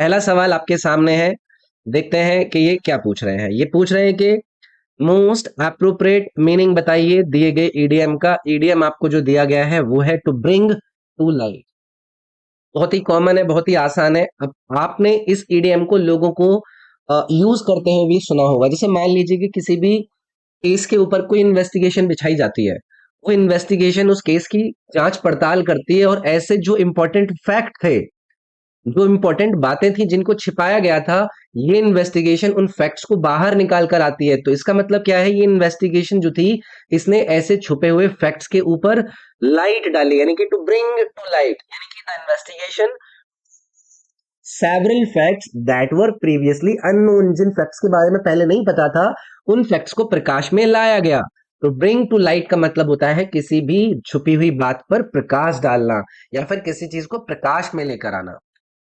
पहला सवाल आपके सामने है। देखते हैं कि ये क्या पूछ रहे हैं। ये पूछ रहे हैं कि मोस्ट अप्रोप्रिएट मीनिंग बताइए दिए गए ईडीएम का। ईडीएम आपको जो दिया गया है वो है टू ब्रिंग टू लाइट। बहुत ही कॉमन है, बहुत ही आसान है। अब आपने इस ईडीएम को लोगों को यूज करते हुए भी सुना होगा। जैसे मान लीजिए कि किसी भी केस के ऊपर कोई इन्वेस्टिगेशन बिछाई जाती है, वो इन्वेस्टिगेशन उस केस की जांच पड़ताल करती है और ऐसे जो इंपॉर्टेंट फैक्ट थे, जो इंपॉर्टेंट बातें थी जिनको छिपाया गया था, ये इन्वेस्टिगेशन उन फैक्ट्स को बाहर निकाल कर आती है। तो इसका मतलब क्या है, ये इन्वेस्टिगेशन जो थी, इसने ऐसे छुपे हुए फैक्ट्स के ऊपर लाइट डाली, यानी कि टू ब्रिंग टू लाइट, यानी कि the investigation several facts that were previously unknown. जिन फैक्ट्स के बारे में पहले नहीं पता था, उन फैक्ट्स को प्रकाश में लाया गया। तो ब्रिंग टू लाइट का मतलब होता है किसी भी छुपी हुई बात पर प्रकाश डालना, या फिर किसी चीज को प्रकाश में लेकर आना।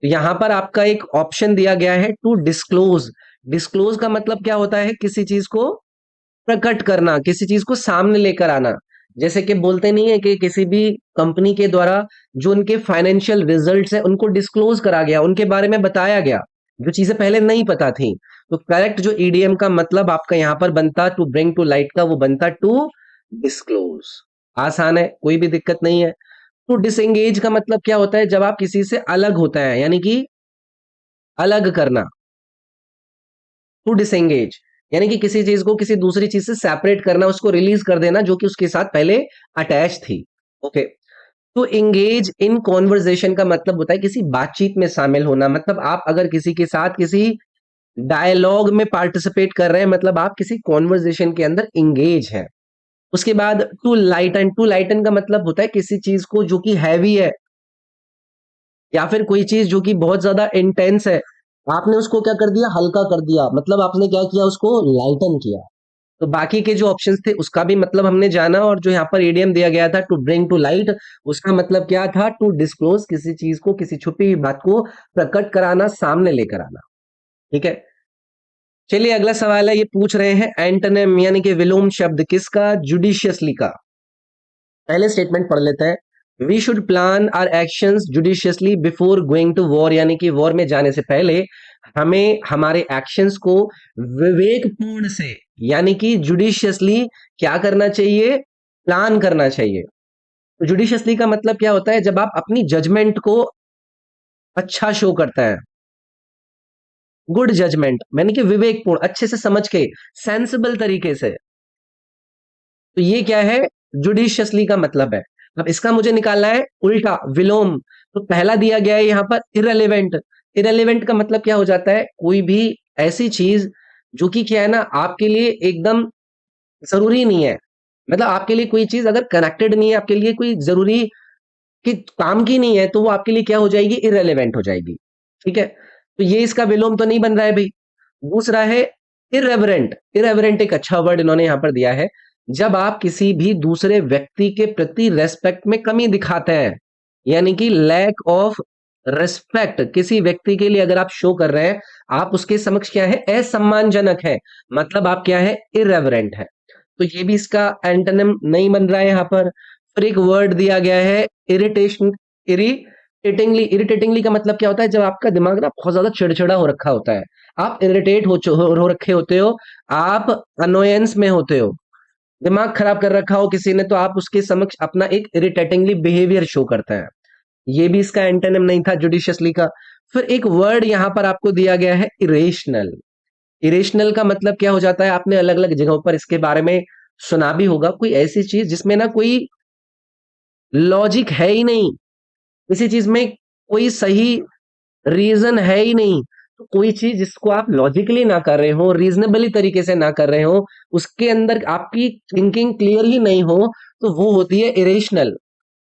तो यहां पर आपका एक ऑप्शन दिया गया है टू डिस्क्लोज। डिस्क्लोज का मतलब क्या होता है, किसी चीज को प्रकट करना, किसी चीज को सामने लेकर आना। जैसे कि बोलते नहीं है कि किसी भी कंपनी के द्वारा जो उनके फाइनेंशियल रिजल्ट्स है उनको डिस्क्लोज करा गया, उनके बारे में बताया गया, जो चीजें पहले नहीं पता थी। तो करेक्ट जो ईडीएम का मतलब आपका यहां पर बनता टू ब्रिंग टू लाइट का, वो बनता टू डिस्क्लोज। आसान है, कोई भी दिक्कत नहीं है। तो डिसएंगेज का मतलब क्या होता है, जब आप किसी से अलग होता है, यानी कि अलग करना। टू डिसएंगेज यानी कि किसी चीज को किसी दूसरी चीज से सेपरेट करना, उसको रिलीज कर देना जो कि उसके साथ पहले अटैच थी। ओके। तो एंगेज इन कॉन्वर्जेशन का मतलब होता है किसी बातचीत में शामिल होना। मतलब आप अगर किसी के साथ किसी डायलॉग में पार्टिसिपेट कर रहे हैं, मतलब आप किसी कॉन्वर्जेशन के अंदर एंगेज हैं। उसके बाद टू लाइटन। टू लाइटन का मतलब होता है किसी चीज को जो कि हैवी है, या फिर कोई चीज जो कि बहुत ज्यादा इंटेंस है, आपने उसको क्या कर दिया, हल्का कर दिया। मतलब आपने क्या किया, उसको लाइटन किया। तो बाकी के जो ऑप्शंस थे उसका भी मतलब हमने जाना, और जो यहाँ पर ईडीएम दिया गया था टू ब्रिंग टू लाइट, उसका मतलब क्या था, टू डिस्क्लोज, किसी चीज को, किसी छुपी हुई बात को प्रकट कराना, सामने लेकर आना। ठीक है। चलिए अगला सवाल है। ये पूछ रहे हैं एंटोनिम यानी कि विलोम शब्द किसका, जुडिशियसली का। पहले स्टेटमेंट पढ़ लेते हैं। We should plan our actions judiciously before going to war, यानी कि वॉर में जाने से पहले हमें हमारे एक्शंस को विवेकपूर्ण से, यानी कि जुडिशियसली क्या करना चाहिए, प्लान करना चाहिए। तो जुडिशियसली का मतलब क्या होता है, जब आप अपनी जजमेंट को अच्छा शो करते हैं, गुड जजमेंट, यानी कि विवेकपूर्ण, अच्छे से समझ के, सेंसिबल तरीके से। तो ये क्या है, जुडिशियसली का मतलब है। अब इसका मुझे निकालना है उल्टा, विलोम। तो पहला दिया गया है यहाँ पर इररिलेवेंट। इररिलेवेंट का मतलब क्या हो जाता है, कोई भी ऐसी चीज जो कि क्या है ना, आपके लिए एकदम जरूरी नहीं है। मतलब आपके लिए कोई चीज अगर कनेक्टेड नहीं है, आपके लिए कोई जरूरी कि काम की नहीं है, तो वो आपके लिए क्या हो जाएगी, इररिलेवेंट हो जाएगी। ठीक है। तो ये इसका विलोम तो नहीं बन रहा है भाई। दूसरा है इरेवरेंट। इरेवरेंट एक अच्छा वर्ड इन्होंने यहां पर दिया है। जब आप किसी भी दूसरे व्यक्ति के प्रति रेस्पेक्ट में कमी दिखाते हैं, यानी कि लैक ऑफ रिस्पेक्ट किसी व्यक्ति के लिए अगर आप शो कर रहे हैं, आप उसके समक्ष क्या है, असम्मानजनक है, मतलब आप क्या है, इरेवरेंट है। तो ये भी इसका एंटोनिम नहीं बन रहा है यहाँ पर। फिर एक वर्ड दिया गया है इरिटेशन, इरिटेटिंगली। इरिटेटिंगली का मतलब क्या होता है, जब आपका दिमाग ना बहुत ज्यादा चिड़चिड़ा हो रखा होता है, आप इरिटेट हो रखे होते हो, आप अनोयंस में होते हो, दिमाग खराब कर रखा हो किसी ने, तो आप उसके समक्ष अपना एक इरिटेटिंगली बिहेवियर शो करते हैं। ये भी इसका एंटोनिम नहीं था जुडिशियसली का। फिर एक वर्ड यहां पर आपको दिया गया है इरेशनल। इरेशनल का मतलब क्या हो जाता है, आपने अलग अलग जगहों पर इसके बारे में सुना भी होगा। कोई ऐसी चीज जिसमें ना कोई लॉजिक है ही नहीं, किसी चीज में कोई सही रीजन है ही नहीं। तो कोई चीज जिसको आप लॉजिकली ना कर रहे हो, रीजनेबली तरीके से ना कर रहे हो, उसके अंदर आपकी थिंकिंग क्लियर ही नहीं हो, तो वो होती है इरेशनल।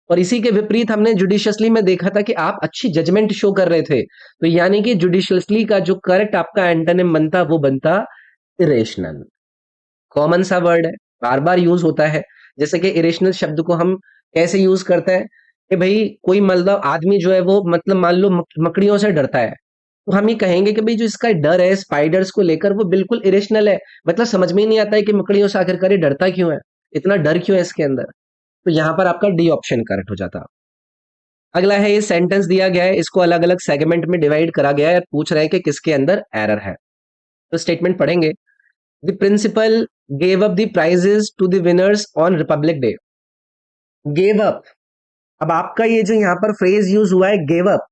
और इसी के विपरीत हमने जुडिशियसली में देखा था कि आप अच्छी जजमेंट शो कर रहे थे। तो यानी कि जुडिशियसली का जो करेक्ट आपका एंटोनिम बनता, वो बनता इरेशनल। कॉमन सा वर्ड है, बार बार यूज होता है। जैसे कि इरेशनल शब्द को हम कैसे यूज करते हैं, कि भाई कोई मतलब आदमी जो है वो, मतलब मान लो मकड़ियों से डरता है, तो हम ये कहेंगे कि भाई जो इसका डर है स्पाइडर्स को लेकर, वो बिल्कुल इरेशनल है। मतलब समझ में ही नहीं आता है कि मकड़ियों से आखिर करे डरता क्यों है, इतना डर क्यों है इसके अंदर। तो यहां पर आपका डी ऑप्शन करेक्ट हो जाता। अगला है, ये सेंटेंस दिया गया है, इसको अलग अलग सेगमेंट में डिवाइड करा गया है, पूछ रहे हैं कि किसके अंदर एरर है। तो स्टेटमेंट पढ़ेंगे। The principal gave up the prizes to the winners on Republic Day. Gave up, अब आपका ये जो यहाँ पर फ्रेज यूज हुआ है गेव अप,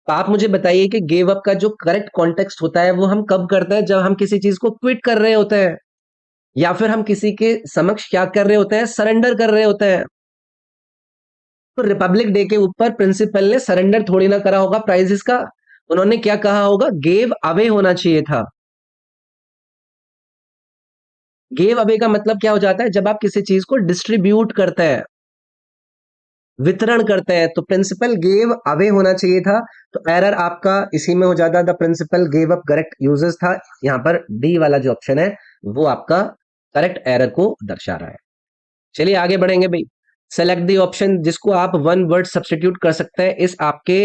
तो आप मुझे बताइए कि गेव अप का जो करेक्ट कॉन्टेक्स्ट होता है वो हम कब करते हैं? जब हम किसी चीज को क्विट कर रहे होते हैं, या फिर हम किसी के समक्ष क्या कर रहे होते हैं? सरेंडर कर रहे होते हैं। तो रिपब्लिक डे के ऊपर प्रिंसिपल ने सरेंडर थोड़ी ना करा होगा प्राइजेस का, उन्होंने क्या कहा होगा? गेव अवे होना चाहिए था। गेव अवे का मतलब क्या हो जाता है? जब आप किसी चीज को डिस्ट्रीब्यूट करते हैं, वितरण करते हैं, तो प्रिंसिपल गेव अवे होना चाहिए था। तो एरर आपका इसी में हो जाता, the principal gave up correct uses था। यहाँ पर डी वाला जो ऑप्शन है वो आपका करेक्ट एरर को दर्शा रहा है। चलिए आगे बढ़ेंगे भाई। सेलेक्ट द ऑप्शन जिसको आप वन वर्ड सब्स्टिट्यूट कर सकते हैं इस आपके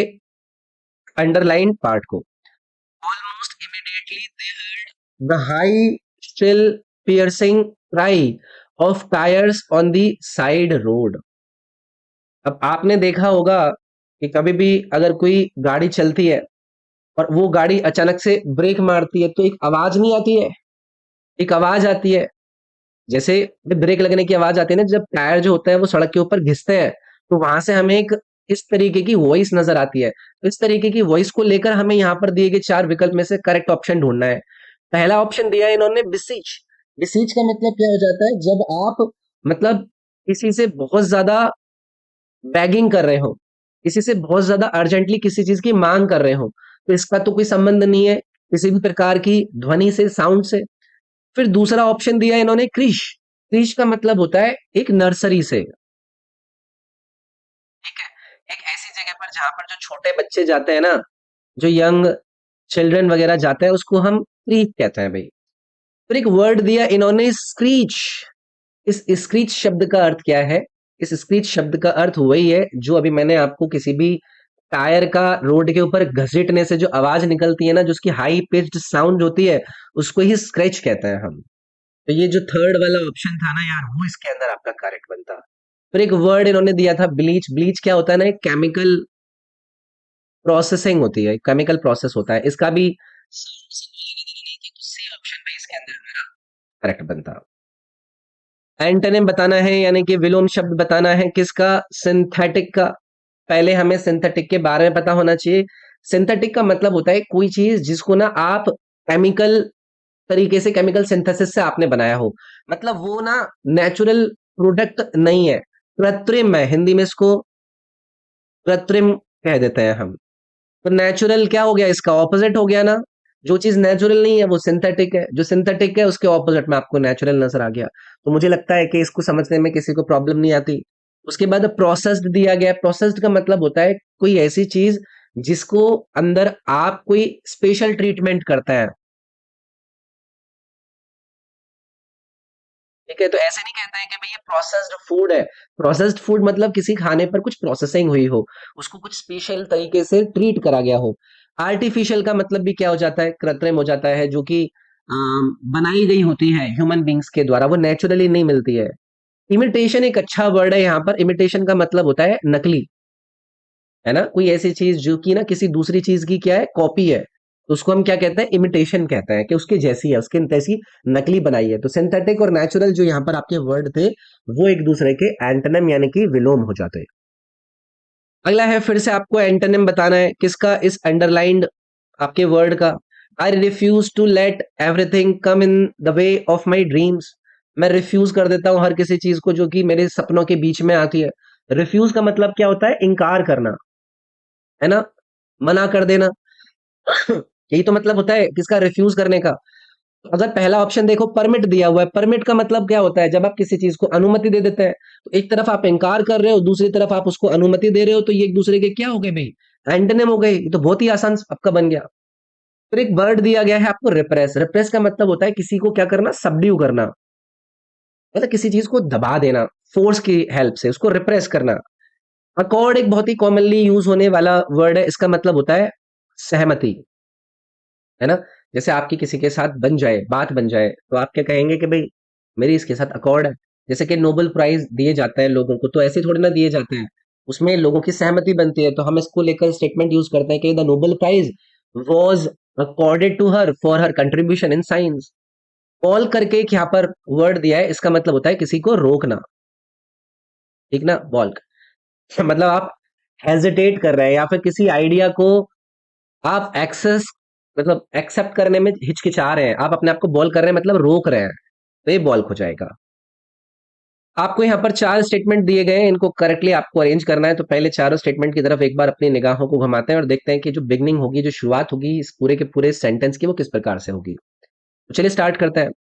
अंडरलाइन पार्ट को। Almost immediately they heard the high still piercing cry of tyres on the side road. अब आपने देखा होगा कि कभी भी अगर कोई गाड़ी चलती है और वो गाड़ी अचानक से ब्रेक मारती है तो एक आवाज नहीं आती है? एक आवाज आती है, जैसे ब्रेक लगने की आवाज आती है ना, जब टायर जो होता है वो सड़क के ऊपर घिसते हैं, तो वहां से हमें एक इस तरीके की वॉइस नजर आती है। तो इस तरीके की वॉइस को लेकर हमें यहाँ पर दिए गए चार विकल्प में से करेक्ट ऑप्शन ढूंढना है। पहला ऑप्शन दिया है इन्होंने बिसीच। बिसीच का मतलब क्या हो जाता है? जब आप मतलब किसी से बहुत ज्यादा बैगिंग कर रहे हो, किसी से बहुत ज्यादा अर्जेंटली किसी चीज की मांग कर रहे हो, तो इसका तो कोई संबंध नहीं है किसी भी प्रकार की ध्वनि से, साउंड से। फिर दूसरा ऑप्शन दिया है इन्होंने क्रिश। क्रिश का मतलब होता है एक नर्सरी से, ठीक है, एक ऐसी जगह पर जहां पर जो छोटे बच्चे जाते हैं ना, जो यंग चिल्ड्रन वगैरह जाते हैं, उसको हम क्रीच कहते हैं भाई। फिर एक वर्ड दिया इन्होंने स्क्रीच। इस स्क्रीच शब्द का अर्थ क्या है? इस स्क्रीच शब्द का अर्थ वही है जो अभी मैंने आपको किसी भी टायर का रोड के ऊपर घसीटने से जो आवाज निकलती है ना, जो उसकी हाई पिच्ड साउंड होती है, उसको ही स्क्रैच कहते हैं हम। तो ये जो थर्ड वाला ऑप्शन था ना यार, वो इसके अंदर आपका करेक्ट बनता। फिर एक वर्ड इन्होंने दिया था ब्लीच। ब्लीच क्या होता है ना, एक केमिकल प्रोसेसिंग होती है, केमिकल प्रोसेस होता है। इसका भी सी ऑप्शन भी इसके अंदर मेरा करेक्ट बनता। एंटोनिम बताना है, यानी कि विलोम शब्द बताना है किसका? सिंथेटिक का। पहले हमें सिंथेटिक के बारे में पता होना चाहिए। सिंथेटिक का मतलब होता है कोई चीज जिसको ना आप केमिकल तरीके से, केमिकल सिंथेसिस से आपने बनाया हो, मतलब वो ना नेचुरल प्रोडक्ट नहीं है, कृत्रिम है। हिंदी में इसको कृत्रिम कह देते हैं हम। तो नेचुरल क्या हो गया? इसका ऑपोजिट हो गया ना। जो चीज नेचुरल नहीं है वो सिंथेटिक है, जो सिंथेटिक है उसके ऑपोजिट में आपको नेचुरल नजर आ गया। तो मुझे लगता है कि इसको समझने में किसी को प्रॉब्लम नहीं आती। उसके बाद प्रोसेस्ड दिया गया। प्रोसेस्ड का मतलब होता है कोई ऐसी चीज जिसको अंदर आप कोई स्पेशल ट्रीटमेंट करते हैं, ठीक है। तो ऐसे नहीं कहते हैं कि भाई ये प्रोसेस्ड फूड है। प्रोसेस्ड फूड मतलब किसी खाने पर कुछ प्रोसेसिंग हुई हो, उसको कुछ स्पेशल तरीके से ट्रीट करा गया हो। आर्टिफिशियल का मतलब भी क्या हो जाता है? कृत्रिम हो जाता है, जो कि बनाई गई होती है ह्यूमन बींग्स के द्वारा, वो नेचुरली नहीं मिलती है। इमिटेशन एक अच्छा वर्ड है यहाँ पर। इमिटेशन का मतलब होता है नकली, है ना। कोई ऐसी चीज जो कि ना किसी दूसरी चीज की क्या है, कॉपी है, तो उसको हम क्या कहते हैं? इमिटेशन कहते हैं, कि उसके जैसी है, उसके तैसी नकली बनाई है। तो सिंथेटिक और नेचुरल जो यहाँ पर आपके वर्ड थे, वो एक दूसरे के एंटोनिम यानी कि विलोम हो जाते हैं। अगला है, फिर से आपको एंटोनिम बताना है किसका? इस अंडरलाइंड आपके वर्ड का। I refuse to let everything come in the way of my dreams. मैं रिफ्यूज कर देता हूं हर किसी चीज को जो कि मेरे सपनों के बीच में आती है। रिफ्यूज का मतलब क्या होता है? इनकार करना, है ना, मना कर देना। यही तो मतलब होता है किसका? रिफ्यूज करने का। अगर पहला ऑप्शन देखो, परमिट दिया हुआ है। परमिट का मतलब क्या होता है? जब आप किसी चीज को अनुमति दे देते हैं, तो एक तरफ आप इनकार कर रहे हो, दूसरी तरफ आप उसको अनुमति दे रहे हो, तो ये एक दूसरे के क्या हो गए भाई? एंटोनिम हो गए। ये तो बहुत ही आसान आपका बन गया। फिर एक वर्ड दिया गया है आपको, रिप्रेस। रिप्रेस का मतलब होता है किसी को क्या करना? सबड्यू करना, मतलब किसी चीज को दबा देना, फोर्स की हेल्प से उसको रिप्रेस करना। अकॉर्ड एक बहुत ही कॉमनली यूज होने वाला वर्ड है। इसका मतलब होता है सहमति, है ना। जैसे आपकी किसी के साथ बन जाए, बात बन जाए, तो आप क्या कहेंगे कि भाई मेरी इसके साथ अकॉर्ड है। जैसे कि नोबेल प्राइज दिए जाते हैं लोगों को, तो ऐसे थोड़ी ना दिए जाते हैं। उसमें लोगों की सहमति बनती है, तो हम इसको लेकर स्टेटमेंट यूज करते हैं कि the Nobel prize was accorded to her for her contribution in science. Call करके एक यहाँ पर वर्ड दिया है, इसका मतलब होता है किसी को रोकना, ठीक ना, बॉल्क। मतलब आप हेजिटेट कर रहे हैं या फिर किसी आइडिया को आप एक्सेस मतलब एक्सेप्ट करने में हिचकिचा रहे हैं, आप अपने आप को बॉल कर रहे हैं मतलब रोक रहे हैं, तो ये बॉल्क हो जाएगा। आपको यहाँ पर 4 स्टेटमेंट दिए गए हैं, इनको करेक्टली आपको अरेंज करना है। तो पहले चारों स्टेटमेंट की तरफ एक बार अपनी निगाहों को घुमाते हैं और देखते हैं कि जो बिगनिंग होगी, जो शुरुआत होगी इस पूरे के पूरे सेंटेंस की, वो किस प्रकार से होगी। तो चलिए स्टार्ट करते हैं।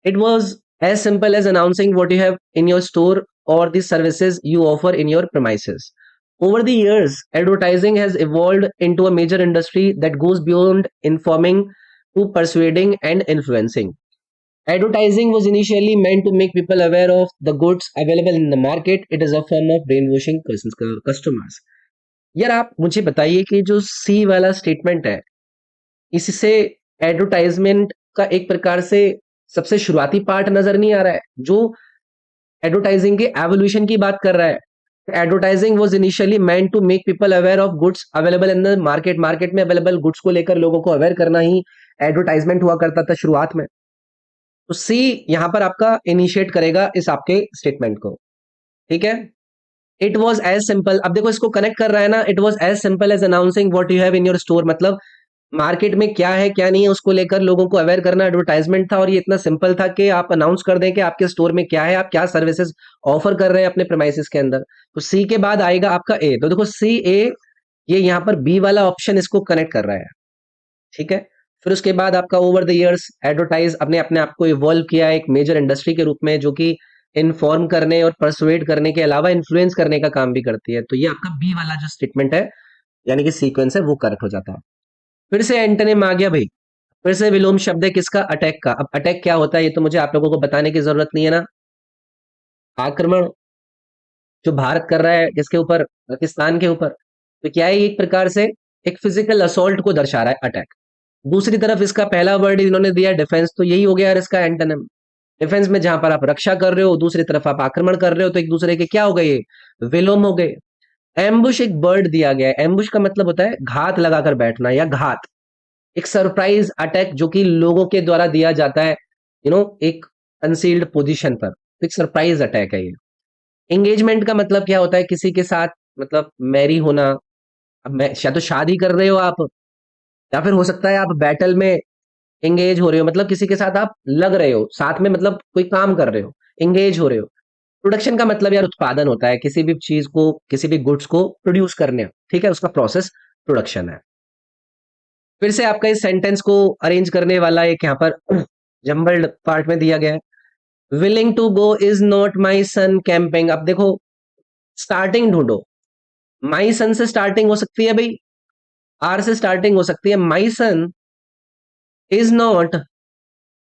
It was as simple as announcing what you have in your store or the services you offer in your premises. Over the years, advertising has evolved into a major industry that goes beyond informing to persuading and influencing. Advertising was initially meant to make people aware of the goods available in the market. It is a form of brainwashing customers. यार आप मुझे बताइए कि जो सी वाला statement है, इससे advertisement का एक प्रकार से सबसे शुरुआती पार्ट नजर नहीं आ रहा है, जो एडवर्टाइजिंग के एवोल्यूशन की बात कर रहा है। Advertising was initially meant to make people aware of goods available in the market. Market में अवेलेबल गुड्स को लेकर लोगों को अवेयर करना ही एडवर्टाइजमेंट हुआ करता था शुरुआत में। तो सी यहां पर आपका इनिशिएट करेगा इस आपके स्टेटमेंट को, ठीक है। इट वॉज एज सिंपल, अब देखो इसको कनेक्ट कर रहा है ना, it was as simple as announcing what you have in your store, मतलब मार्केट में क्या है क्या नहीं है उसको लेकर लोगों को अवेयर करना एडवर्टाइजमेंट था। और ये इतना सिंपल था कि आप अनाउंस कर दें कि आपके स्टोर में क्या है, आप क्या सर्विसेज ऑफर कर रहे हैं अपने प्रेमाइसिस के अंदर। तो सी के बाद आएगा आपका ए। तो देखो सी ए, ये यहाँ पर बी वाला ऑप्शन इसको कनेक्ट कर रहा है, ठीक है। फिर उसके बाद आपका ओवर द इयर्स एडवर्टाइज अपने अपने आप को इवॉल्व किया एक मेजर इंडस्ट्री के रूप में, जो कि इन्फॉर्म करने और परसुएड करने के अलावा इन्फ्लुएंस करने का काम भी करती है। तो ये आपका बी वाला जो स्टेटमेंट है यानी कि सीक्वेंस है वो करेक्ट हो जाता है। फिर से एंटोनिम आ गया भाई, फिर से विलोम शब्द है किसका, अटैक का। अब अटैक क्या होता है ये तो मुझे आप लोगों को बताने की जरूरत नहीं है ना। आक्रमण जो भारत कर रहा है किसके ऊपर, पाकिस्तान के ऊपर, तो क्या है, एक प्रकार से एक फिजिकल असॉल्ट को दर्शा रहा है अटैक। दूसरी तरफ इसका पहला वर्ड इन्होंने दिया डिफेंस, तो यही हो गया यार इसका एंटोनिम। डिफेंस में जहां पर आप रक्षा कर रहे हो, दूसरी तरफ आप आक्रमण कर रहे हो, तो एक दूसरे के क्या हो गए, विलोम हो गए। एम्बुश एक वर्ड दिया गया है, एम्बुश का मतलब होता है घात लगाकर बैठना या घात, एक सरप्राइज अटैक जो कि लोगों के द्वारा दिया जाता है, एक कंसील्ड पोजीशन पर, तो एक सरप्राइज अटैक है ये। एंगेजमेंट का मतलब क्या होता है, किसी के साथ मतलब मैरी होना। अब मैं शायद तो शादी कर रहे हो आप, या फिर हो सकता है आप बैटल में एंगेज हो रहे हो, मतलब किसी के साथ आप लग रहे हो साथ में, मतलब कोई काम कर रहे हो, एंगेज हो रहे हो। प्रोडक्शन का मतलब यार उत्पादन होता है, किसी भी चीज को, किसी भी गुड्स को प्रोड्यूस करने, ठीक है, उसका प्रोसेस प्रोडक्शन है। फिर से आपका इस सेंटेंस को अरेंज करने वाला एक यहाँ पर जम्बल्ड पार्ट में दिया गया है। Willing to go is not my son camping. अब देखो स्टार्टिंग ढूंढो, माई सन से स्टार्टिंग हो सकती है भाई, आर से स्टार्टिंग हो सकती है। My son is not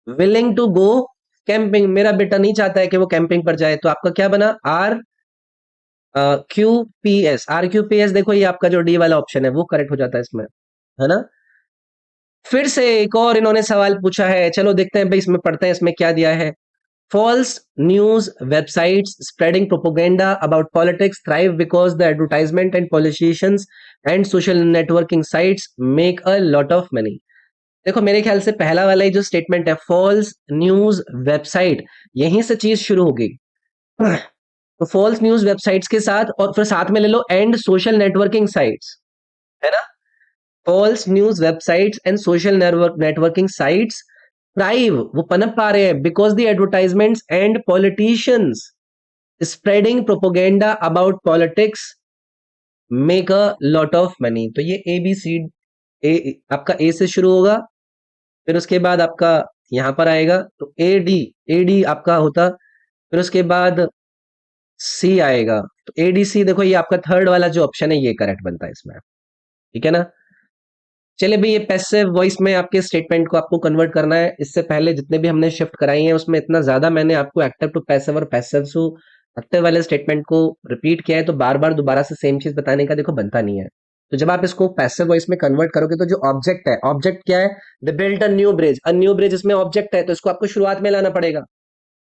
willing to go camping, मेरा बेटा नहीं चाहता है कि वो कैंपिंग पर जाए, तो आपका क्या बना, R Q P S. R Q P S, देखो ये आपका जो डी वाला ऑप्शन है वो करेक्ट हो जाता है इसमें, है ना। फिर से एक और इन्होंने सवाल पूछा है, चलो देखते हैं भाई इसमें, पढ़ते हैं इसमें क्या दिया है। False news websites spreading propaganda about politics thrive because the advertisement and politicians and social networking sites make a lot of money. देखो मेरे ख्याल से पहला वाला ही जो स्टेटमेंट है, फॉल्स न्यूज वेबसाइट, यहीं से चीज शुरू होगी। तो फॉल्स न्यूज वेबसाइट्स के साथ और फिर साथ में ले लो एंड सोशल नेटवर्किंग साइट्स, है ना। False news websites and social networking sites thrive, वो पनप पा रहे हैं, because the advertisements and politicians spreading propaganda about politics make a lot of money. तो ये ए बी सी, ए आपका ए से शुरू होगा, फिर उसके बाद आपका यहां पर आएगा तो ए डी आपका होता, फिर उसके बाद सी आएगा, तो ए डी सी। देखो ये आपका थर्ड वाला जो ऑप्शन है ये करेक्ट बनता है इसमें, ठीक है ना। चलिए भाई, ये पैसिव वॉइस में आपके स्टेटमेंट को आपको कन्वर्ट करना है। इससे पहले जितने भी हमने शिफ्ट कराई हैं उसमें इतना ज्यादा मैंने आपको एक्टिव टू पैसिव और पैसिव टू एक्टिव वाले स्टेटमेंट को रिपीट किया है, तो बार बार दोबारा से सेम चीज बताने का देखो बनता नहीं है। तो जब आप इसको पैसिव वॉइस में कन्वर्ट करोगे, तो जो ऑब्जेक्ट है, ऑब्जेक्ट क्या है, the built a new bridge, a new bridge इसमें ऑब्जेक्ट है, तो इसको आपको शुरुआत में लाना पड़ेगा।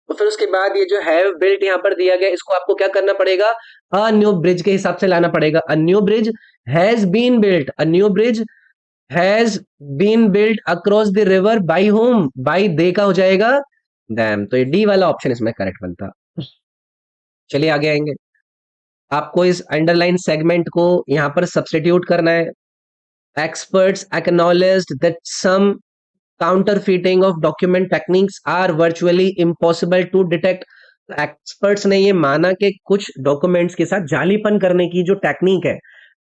तो फिर उसके बाद ये जो हैव बिल्ट यहाँ पर दिया गया, इसको आपको क्या करना पड़ेगा, अ न्यू ब्रिज के हिसाब से लाना पड़ेगा। A new bridge has been built, a new bridge has been built across the river by home, बाय दे का हो जाएगा डैम। तो ये डी वाला ऑप्शन इसमें करेक्ट बनता। चलिए आगे आएंगे। आपको इस अंडरलाइन सेगमेंट को यहां पर सब्स्टिट्यूट करना है। Experts acknowledged that some counterfeiting of document techniques are virtually impossible to detect. Experts ने ये माना कि कुछ डॉक्यूमेंट्स के साथ जालीपन करने की जो टेक्निक है,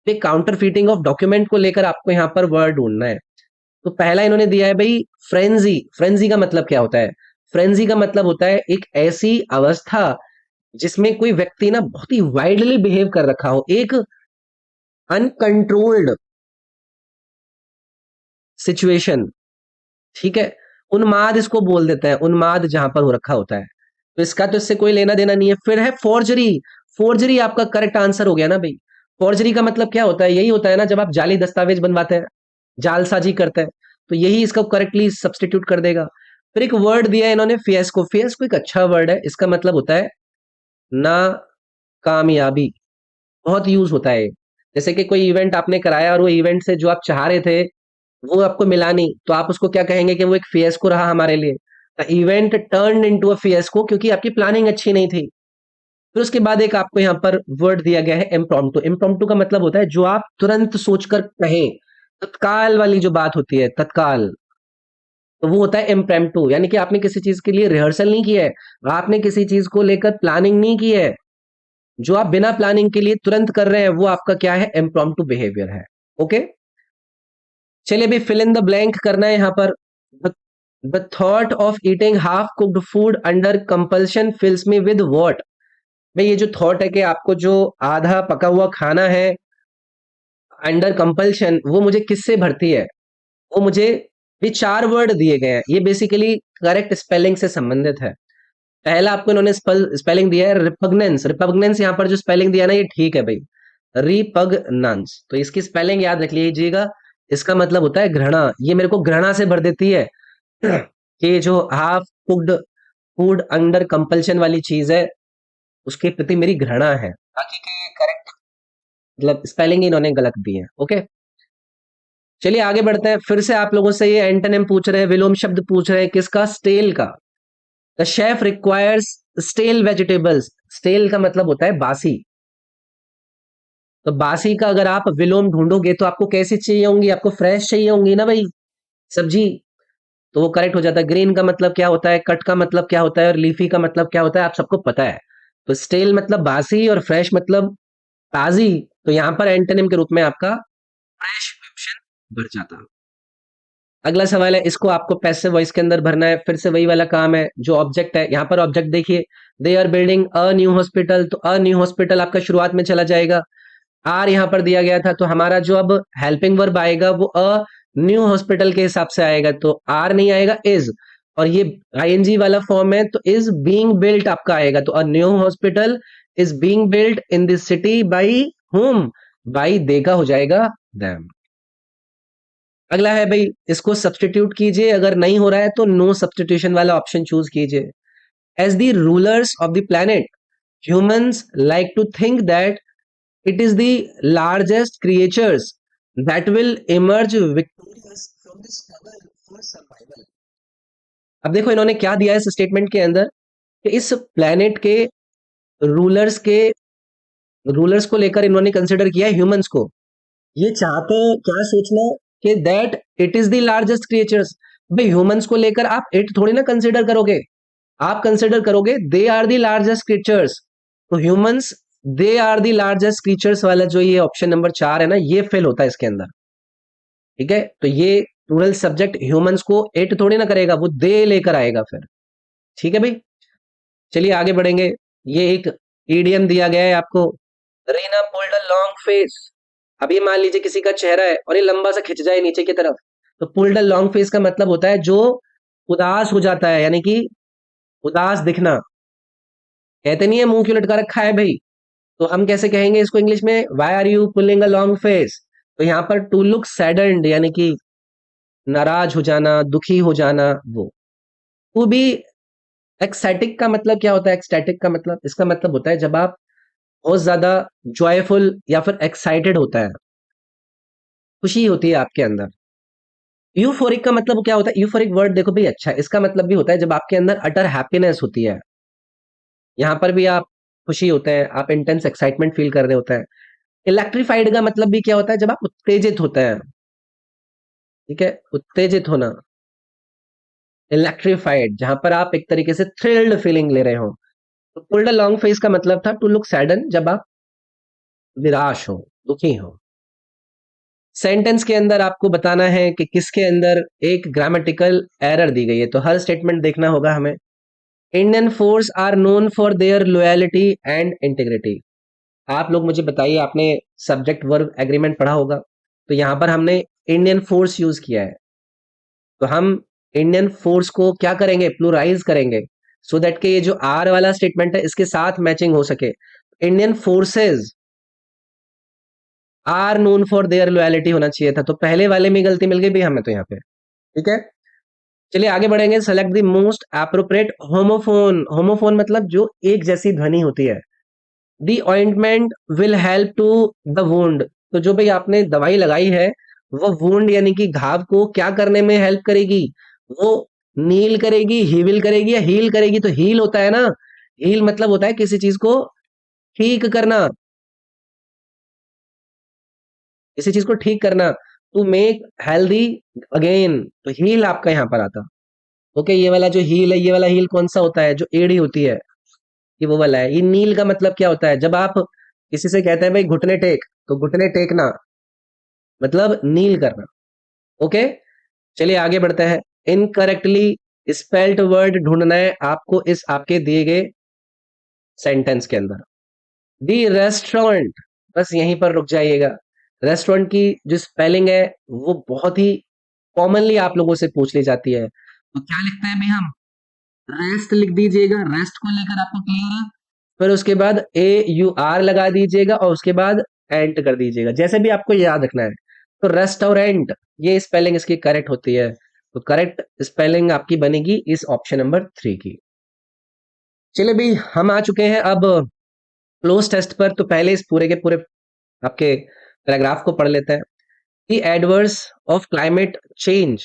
ये काउंटरफीटिंग ऑफ डॉक्यूमेंट को लेकर आपको यहाँ पर वर्ड ढूंढना है। तो पहला इन्होंने दिया है भाई फ्रेंजी। फ्रेंजी का मतलब क्या होता है, फ्रेंजी का मतलब होता है एक ऐसी अवस्था जिसमें कोई व्यक्ति ना बहुत ही वाइल्डली बिहेव कर रखा हो, एक अनकंट्रोल्ड सिचुएशन, ठीक है। उन्माद इसको बोल देते हैं, उन्माद जहां पर हो रखा होता है। तो इसका तो इससे कोई लेना देना नहीं है। फिर है फोर्जरी। फोर्जरी आपका करेक्ट आंसर हो गया ना भाई। फोर्जरी का मतलब क्या होता है, यही होता है ना जब आप जाली दस्तावेज बनवाते हैं, जालसाजी करते हैं, तो यही इसको करेक्टली सब्स्टिट्यूट कर देगा। फिर एक वर्ड दिया है इन्होंने फियास्को। फियास्को एक अच्छा वर्ड है, इसका मतलब होता है ना कामयाबी। बहुत यूज होता है। जैसे कि कोई इवेंट आपने कराया और वो इवेंट से जो आप चाह रहे थे वो आपको मिला नहीं, तो आप उसको क्या कहेंगे कि वो एक फियास्को रहा हमारे लिए। The event turn into a fiasco, क्योंकि आपकी प्लानिंग अच्छी नहीं थी। फिर उसके बाद एक आपको यहाँ पर वर्ड दिया गया है इम्प्रॉम्प्टू। इम्प्रॉम्प्टू का मतलब होता है जो आप तुरंत सोचकर कहें, तत्काल वाली जो बात होती है, तत्काल, तो वो होता है इम्प्रॉम्प्टू। यानी कि आपने किसी चीज के लिए रिहर्सल नहीं किया है, आपने किसी चीज को लेकर प्लानिंग नहीं की है, जो आप बिना प्लानिंग के लिए तुरंत कर रहे हैं, वो आपका क्या है, इम्प्रॉम्प्टू बिहेवियर है। ओके, चलिए अभी फिल इन द ब्लैंक करना है यहाँ पर। The thought of eating half cooked food under compulsion fills me with what. भाई ये जो थॉट है कि आपको जो आधा पका हुआ खाना है अंडर कंपल्शन, वो मुझे किससे भरती है, वो मुझे, ये चार वर्ड दिए गए हैं, ये बेसिकली करेक्ट स्पेलिंग से संबंधित है। पहला आपको इन्होंने स्पेलिंग दिया है रिपग्नेंस। रिपग्नेंस यहाँ पर जो स्पेलिंग दिया ना ये ठीक है भाई, रिपग्नांस, तो इसकी स्पेलिंग याद रख लीजिएगा। इसका मतलब होता है घृणा। ये मेरे को घृणा से भर देती है कि जो half cooked food under compulsion वाली चीज है, उसके प्रति मेरी घृणा है। बाकी के करेक्ट मतलब स्पेलिंग इन्होंने गलत दी है। ओके, चलिए आगे बढ़ते हैं। फिर से आप लोगों से ये एंटोनिम पूछ रहे हैं, विलोम शब्द पूछ रहे हैं, किसका, स्टेल का। The chef requires stale vegetables. Stale का मतलब होता है बासी। तो बासी का अगर आप विलोम ढूंढोगे तो आपको कैसी चाहिए होंगी, आपको फ्रेश चाहिए होंगी ना भाई सब्जी। तो वो करेक्ट हो जाता है। ग्रीन का मतलब क्या होता है, कट का मतलब क्या होता है, और लीफी का मतलब क्या होता है, आप सबको पता है। तो स्टेल मतलब बासी और फ्रेश मतलब ताजी। तो यहां पर एंटोनिम के रूप में आपका फ्रेश ऑप्शन भर जाता। अगला सवाल है, इसको आपको पैसिव वॉइस के अंदर भरना है। फिर से वही वाला काम है, जो ऑब्जेक्ट है यहाँ पर, ऑब्जेक्ट देखिए, they are building a new hospital. तो अ न्यू हॉस्पिटल आपका शुरुआत में चला जाएगा। आर यहाँ पर दिया गया था, तो हमारा जो अब हेल्पिंग वर्ब आएगा वो अ न्यू हॉस्पिटल के हिसाब से आएगा, तो आर नहीं आएगा, इज। और ये आईएनजी वाला फॉर्म है, तो इज बीइंग बिल्ट आपका आएगा। तो a new hospital is being built in this city by home, by देगा हो जाएगा देम। अगला है भाई, इसको सब्स्टिट्यूट कीजिए, अगर नहीं हो रहा है तो नो सब्स्टिट्यूशन वाला ऑप्शन चूज कीजिए। As the rulers of the planet, humans like to think that it is the largest creatures that will emerge victorious from the struggle for survival। अब देखो इन्होंने क्या दिया है इस स्टेटमेंट के अंदर, कि इस प्लेनेट के रूलर्स के रूलर्स को लेकर इन्होंने कंसिडर किया है ह्यूमंस को। ये चाहते हैं क्या सोचना, कि that it is the largest creatures. भाई ह्यूमंस को लेकर आप इट थोड़ी ना कंसिडर करोगे, आप कंसिडर करोगे they are the largest creatures. तो humans they are the largest creatures वाला जो ये ऑप्शन नंबर 4 है ना, ये फेल होता है इसके अंदर। ठीक है, तो ये प्लूरल सब्जेक्ट ह्यूमंस को इट थोड़ी ना करेगा, वो दे लेकर आएगा फिर। ठीक है भाई, चलिए आगे बढ़ेंगे। ये एक ईडियम दिया गया है आपको, रीना पुल्ड अ लॉन्ग फेस। अब ये मान लीजिए किसी का चेहरा है और ये लंबा सा खिंच जाए नीचे की तरफ, तो पुल्ड अ लॉन्ग फेस का मतलब होता है जो उदास हो जाता है, यानी कि उदास दिखना। कहते नहीं है मुंह क्यों लटका रखा है भाई, तो हम कैसे कहेंगे इसको इंग्लिश में, why are you pulling a long face. तो यहाँ पर टू लुक सैडन्ड, यानी कि नाराज हो जाना, दुखी हो जाना, वो टू बी एक्साइटिक का मतलब क्या होता है? एक्सटैटिक का मतलब, इसका मतलब होता है जब आप बहुत ज्यादा जॉयफुल या फिर एक्साइटेड होता है, खुशी होती है आपके अंदर। यूफोरिक का मतलब क्या होता है? यूफोरिक वर्ड देखो भाई, अच्छा है, इसका मतलब भी होता है जब आपके अंदर अटर हैप्पीनेस होती है, यहाँ पर भी आप खुशी होते हैं, आप इंटेंस एक्साइटमेंट फील कर रहे होते हैं। इलेक्ट्रीफाइड का मतलब भी क्या होता है? जब आप उत्तेजित होते हैं, ठीक है, उत्तेजित होना। इलेक्ट्रीफाइड जहां पर आप एक तरीके से थ्रिल्ड फीलिंग ले रहे हो। तो पुल्ड अ लॉन्ग फेस का मतलब था टू लुक सैडन, जब आप निराश हो, दुखी हो। सेंटेंस के अंदर आपको बताना है कि किसके अंदर एक ग्रामेटिकल एरर दी गई है, तो हर स्टेटमेंट देखना होगा हमें। Indian force are known for their loyalty and integrity. आप लोग मुझे बताइए, आपने सब्जेक्ट वर्ब एग्रीमेंट पढ़ा होगा, तो यहां पर हमने इंडियन फोर्स यूज किया है, तो हम इंडियन फोर्स को क्या करेंगे? प्लूराइज करेंगे, सो दैट के ये जो आर वाला स्टेटमेंट है इसके साथ मैचिंग हो सके। Indian forces are known for their loyalty होना चाहिए था, तो पहले वाले में गलती मिल गई भी हमें तो यहाँ पे। ठीक है, चलिए आगे बढ़ेंगे। Select the most appropriate homophone. Homophone मतलब जो एक जैसी ध्वनि होती है। The ointment will help to the wound. तो जो भाई आपने दवाई लगाई है, वो वुंड यानी कि घाव को क्या करने में हेल्प करेगी? वो नील करेगी, हीविल करेगी या हील करेगी? तो हील होता है ना, हील मतलब होता है किसी चीज को ठीक करना, किसी चीज को ठीक करना, टू मेक हेल्दी अगेन, तो हील आपका यहाँ पर आता। ओके, ये वाला जो हील है, ये वाला हील कौन सा होता है? जो एड़ी होती है, ये वो वाला है। ये नील का मतलब क्या होता है? जब आप किसी से कहते हैं भाई घुटने टेक, तो घुटने टेकना मतलब नील करना। ओके, चलिए आगे बढ़ते हैं। इनकरेक्टली स्पेल्ड वर्ड ढूंढना है आपको इस आपके दिए गए सेंटेंस के अंदर। दी रेस्टोरेंट, बस यहीं पर रुक जाइएगा। रेस्टोरेंट की जो स्पेलिंग है वो बहुत ही कॉमनली आप लोगों से पूछ ली जाती है, तो क्या लिखते हैं भाई हम? रेस्ट लिख दीजिएगा, रेस्ट को लेकर आपको क्लियर है। फिर उसके बाद ए यू आर लगा दीजिएगा और उसके बाद एंट कर दीजिएगा, जैसे भी आपको याद रखना है। तो रेस्टोरेंट, ये स्पेलिंग इसकी करेक्ट होती है, तो करेक्ट स्पेलिंग आपकी बनेगी इस ऑप्शन नंबर 3 की। चलिए भाई, हम आ चुके हैं अब क्लोज टेस्ट पर, तो पहले इस पूरे के पूरे आपके पैराग्राफ को पढ़ लेते हैं। The adverse of climate change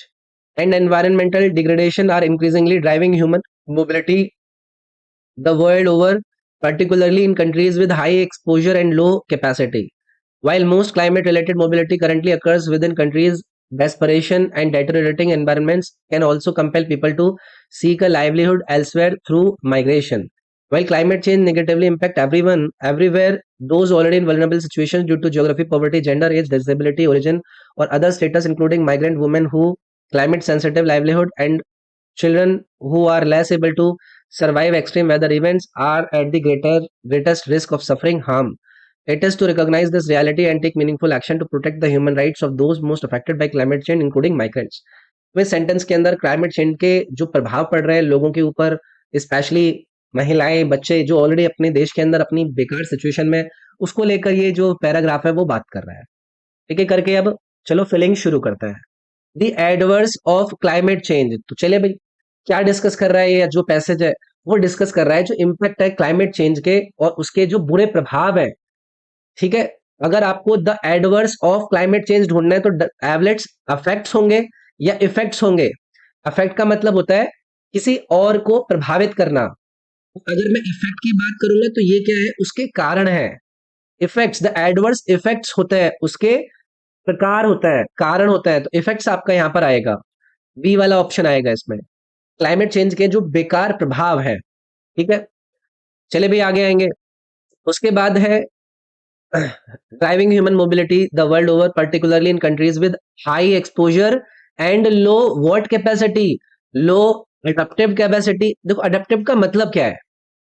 and environmental degradation are increasingly driving human mobility the world over, particularly in countries with high exposure and low capacity. While most climate related mobility currently occurs within countries, desperation and deteriorating environments can also compel people to seek a livelihood elsewhere through migration. While climate change negatively impact everyone, everywhere, those already in vulnerable situations due to geography, poverty, gender, age, disability, origin, or other status, including migrant women who climate sensitive livelihood and children who are less able to survive extreme weather events are at the greatest risk of suffering harm. It is to recognize this reality and take meaningful action to protect the human rights of those most affected by climate change, including migrants. तो इस sentence के अंदर climate change के जो प्रभाव पड़ रहे हैं लोगों के ऊपर, स्पेशली महिलाएं, बच्चे जो ऑलरेडी अपने देश के अंदर अपनी बेकार सिचुएशन में, उसको लेकर ये जो पैराग्राफ है वो बात कर रहा है। ठीक है, करके अब चलो फिलिंग शुरू करता है। The adverse of climate change, तो चलिए भाई, क्या डिस्कस कर रहा है ये जो पैसेज है? वो डिस्कस कर रहा है जो इम्पैक्ट है क्लाइमेट चेंज के और उसके जो बुरे प्रभाव है। ठीक है, अगर आपको the adverse of climate change ढूंढना है तो एवलेट्स अफेक्ट्स होंगे या इफेक्ट्स होंगे। अफेक्ट का मतलब होता है किसी और को प्रभावित करना, अगर मैं इफेक्ट की बात करूंगा तो ये क्या है? उसके कारण है। इफेक्ट्स, द एडवर्स इफेक्ट्स होते हैं, उसके प्रकार होता है, कारण होता है, तो इफेक्ट्स आपका यहां पर आएगा, बी वाला ऑप्शन आएगा इसमें। क्लाइमेट चेंज के जो बेकार प्रभाव है। ठीक है, चले भी आगे आएंगे। उसके बाद है driving human mobility the world over, particularly in countries with high exposure and low what capacity, low adaptive capacity. देखो अडेप्टिव का मतलब क्या है,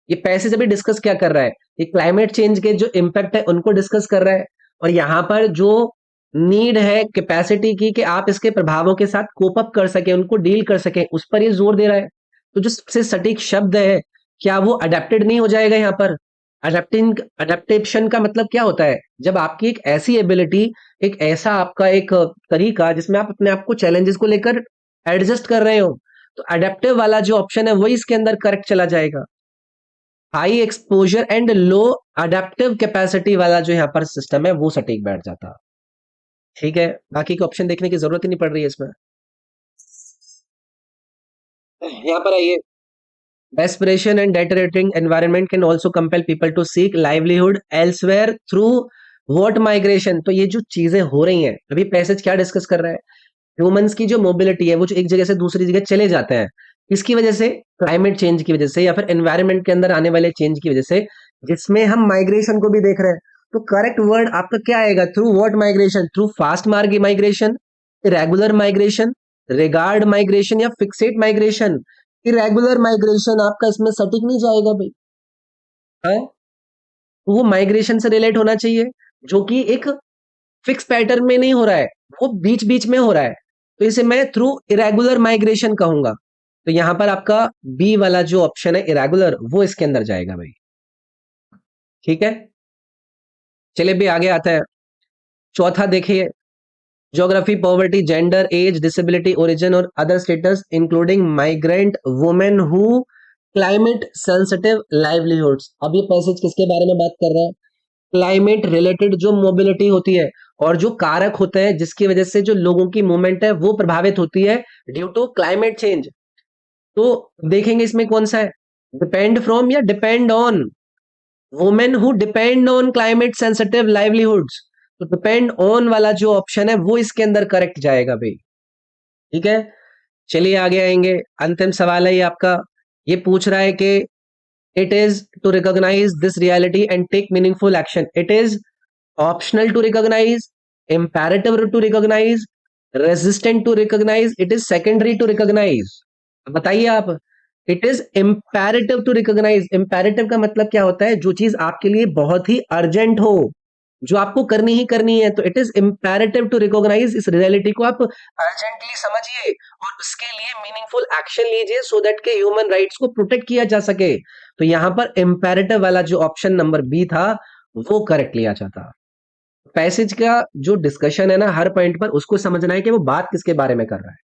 ये पैसे से भी डिस्कस क्या कर रहा है? ये क्लाइमेट चेंज के जो इम्पैक्ट है उनको डिस्कस कर रहा है, और यहाँ पर जो नीड है कैपेसिटी की कि आप इसके प्रभावों के साथ कोप अप कर सके, उनको डील कर सके, उस पर ये जोर दे रहा है। तो जो सबसे सटीक शब्द है, क्या वो अडेप्टेड नहीं हो जाएगा यहाँ पर? अडेप्टिंग, अडेप्टेशन का मतलब क्या होता है? जब आपकी एक ऐसी एबिलिटी, एक ऐसा आपका एक तरीका जिसमें आप अपने आप को चैलेंजेस को लेकर एडजस्ट कर रहे हो, तो अडेप्टिव वाला जो ऑप्शन है वही इसके अंदर करेक्ट चला जाएगा। High exposure and low adaptive capacity वाला जो यहाँ पर सिस्टम है वो सटीक बैठ जाता। ठीक है, बाकी के ऑप्शन देखने की जरूरत ही नहीं पड़ रही है इसमें। यहाँ पर आइए, desperation and deteriorating environment can also compel people to seek livelihood elsewhere through what migration। तो ये जो चीजें हो रही हैं, अभी पैसेज क्या डिस्कस कर रहा है, ह्यूमंस की जो मोबिलिटी है वो जो एक जगह से दूसरी जगह चले जाते हैं, इसकी वजह से, क्लाइमेट चेंज की वजह से या फिर एनवायरनमेंट के अंदर आने वाले चेंज की वजह से, जिसमें हम माइग्रेशन को भी देख रहे हैं। तो करेक्ट वर्ड आपका क्या आएगा, through what migration, through fast migration, irregular migration, regard migration या फिक्सेट माइग्रेशन। इरेगुलर माइग्रेशन आपका इसमें सटीक नहीं जाएगा भाई, हाँ, वो माइग्रेशन से रिलेट होना चाहिए जो कि एक फिक्स पैटर्न में नहीं हो रहा है, वो बीच बीच में हो रहा है, तो इसे मैं थ्रू इरेगुलर माइग्रेशन कहूंगा। तो यहां पर आपका बी वाला जो ऑप्शन है इरेगुलर, वो इसके अंदर जाएगा भाई। ठीक है, चलिए भी आगे आता है। चौथा देखिए, geography, poverty, gender, age, disability, origin और other status including migrant women who climate sensitive livelihoods. अब ये पैसेज किसके बारे में बात कर रहा है, क्लाइमेट रिलेटेड जो मोबिलिटी होती है और जो कारक होते हैं जिसकी वजह से जो लोगों की मूवमेंट है वो प्रभावित होती है ड्यू टू क्लाइमेट चेंज। तो देखेंगे इसमें कौन सा है, डिपेंड फ्रॉम या depend on, women who depend on climate sensitive livelihoods. तो डिपेंड ऑन वाला जो ऑप्शन है वो इसके अंदर करेक्ट जाएगा भाई। ठीक है, चलिए आगे आएंगे, अंतिम सवाल है ये आपका। ये पूछ रहा है कि it is to recognise this reality and take meaningful action, it is optional to recognise, imperative to recognise, resistant to recognise, it is secondary to recognise. बताइए आप। It is imperative to recognise, imperative का मतलब क्या होता है, जो चीज आपके लिए बहुत ही अर्जेंट हो, जो आपको करनी ही करनी है, तो it is imperative to recognise, इस रियलिटी को आप अर्जेंटली समझिए और उसके लिए मीनिंगफुल एक्शन लीजिए सो दैट के ह्यूमन राइट्स को प्रोटेक्ट किया जा सके। तो यहां पर इम्पेरेटिव वाला जो ऑप्शन नंबर बी था वो करेक्ट लिया जाता। पैसेज का जो डिस्कशन है ना हर पॉइंट पर, उसको समझना है कि वो बात किसके बारे में कर रहा है।